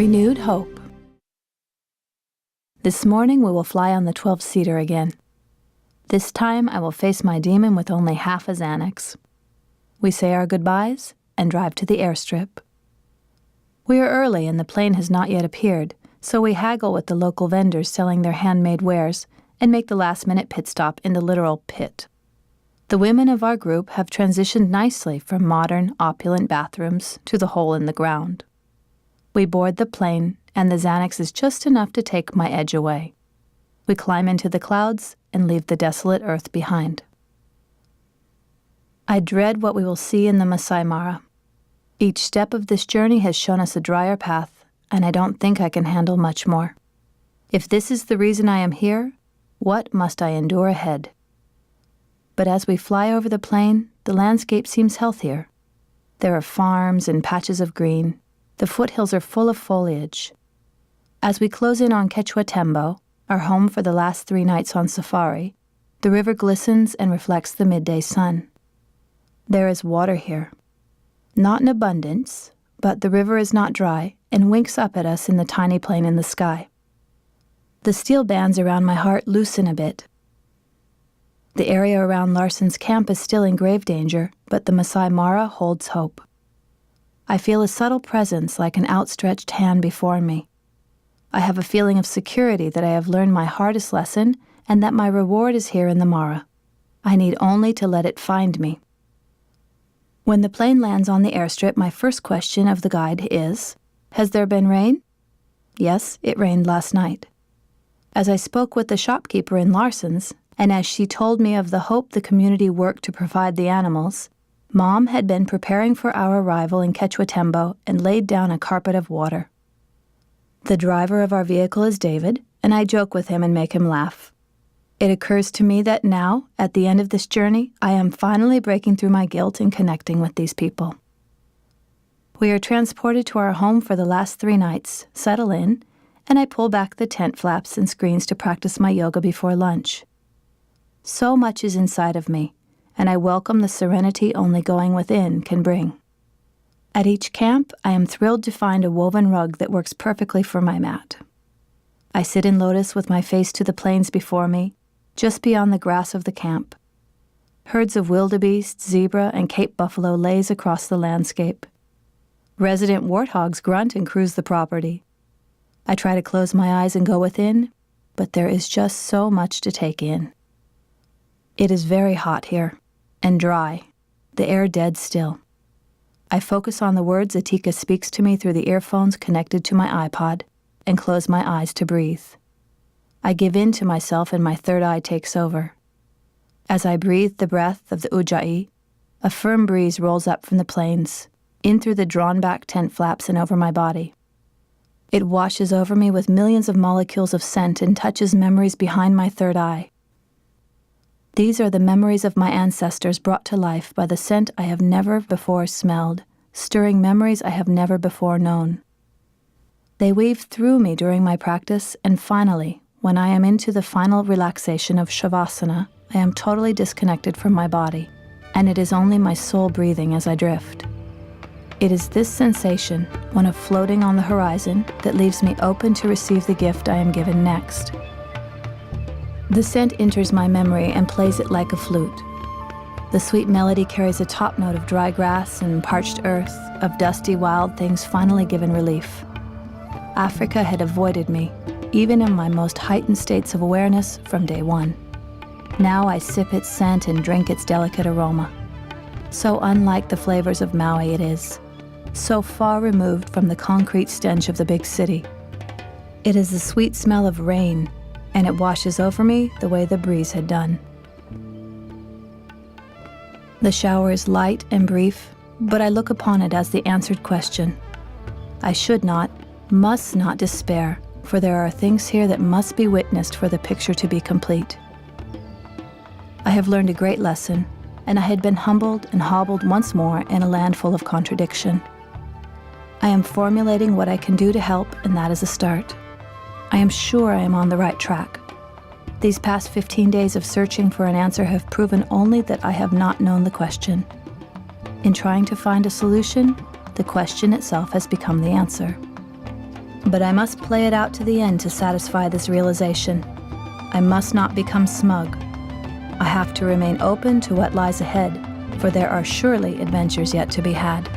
Renewed hope. This morning we will fly on the 12-seater again. This time I will face my demon with only half a Xanax. We say our goodbyes and drive to the airstrip. We are early and the plane has not yet appeared, so we haggle with the local vendors selling their handmade wares and make the last-minute pit stop in the literal pit. The women of our group have transitioned nicely from modern, opulent bathrooms to the hole in the ground. We board the plane, and the Xanax is just enough to take my edge away. We climb into the clouds and leave the desolate earth behind. I dread what we will see in the Masai Mara. Each step of this journey has shown us a drier path, and I don't think I can handle much more. If this is the reason I am here, what must I endure ahead? But as we fly over the plain, the landscape seems healthier. There are farms and patches of green. The foothills are full of foliage. As we close in on Quechua-Tembo, our home for the last 3 nights on safari, the river glistens and reflects the midday sun. There is water here. Not in abundance, but the river is not dry and winks up at us in the tiny plane in the sky. The steel bands around my heart loosen a bit. The area around Larson's camp is still in grave danger, but the Masai Mara holds hope. I feel a subtle presence like an outstretched hand before me. I have a feeling of security that I have learned my hardest lesson and that my reward is here in the Mara. I need only to let it find me. When the plane lands on the airstrip, my first question of the guide is, "Has there been rain?" Yes, it rained last night. As I spoke with the shopkeeper in Larson's, and as she told me of the hope the community worked to provide the animals, Mom had been preparing for our arrival in Quechua-Tembo and laid down a carpet of water. The driver of our vehicle is David, and I joke with him and make him laugh. It occurs to me that now, at the end of this journey, I am finally breaking through my guilt and connecting with these people. We are transported to our home for the last 3 nights, settle in, and I pull back the tent flaps and screens to practice my yoga before lunch. So much is inside of me, and I welcome the serenity only going within can bring. At each camp, I am thrilled to find a woven rug that works perfectly for my mat. I sit in lotus with my face to the plains before me, just beyond the grass of the camp. Herds of wildebeest, zebra, and Cape buffalo laze across the landscape. Resident warthogs grunt and cruise the property. I try to close my eyes and go within, but there is just so much to take in. It is very hot here, and dry, the air dead still. I focus on the words Ateeka speaks to me through the earphones connected to my iPod, and close my eyes to breathe. I give in to myself and my third eye takes over. As I breathe the breath of the Ujjayi, a firm breeze rolls up from the plains, in through the drawn-back tent flaps and over my body. It washes over me with millions of molecules of scent and touches memories behind my third eye. These are the memories of my ancestors brought to life by the scent I have never before smelled, stirring memories I have never before known. They weave through me during my practice, and finally, when I am into the final relaxation of Shavasana, I am totally disconnected from my body, and it is only my soul breathing as I drift. It is this sensation, one of floating on the horizon, that leaves me open to receive the gift I am given next. The scent enters my memory and plays it like a flute. The sweet melody carries a top note of dry grass and parched earth, of dusty wild things finally given relief. Africa had avoided me, even in my most heightened states of awareness from day one. Now I sip its scent and drink its delicate aroma. So unlike the flavors of Maui it is, so far removed from the concrete stench of the big city. It is the sweet smell of rain, and it washes over me the way the breeze had done. The shower is light and brief, but I look upon it as the answered question. I should not, must not despair, for there are things here that must be witnessed for the picture to be complete. I have learned a great lesson, and I had been humbled and hobbled once more in a land full of contradiction. I am formulating what I can do to help, and that is a start. I am sure I am on the right track. These past 15 days of searching for an answer have proven only that I have not known the question. In trying to find a solution, the question itself has become the answer. But I must play it out to the end to satisfy this realization. I must not become smug. I have to remain open to what lies ahead, for there are surely adventures yet to be had.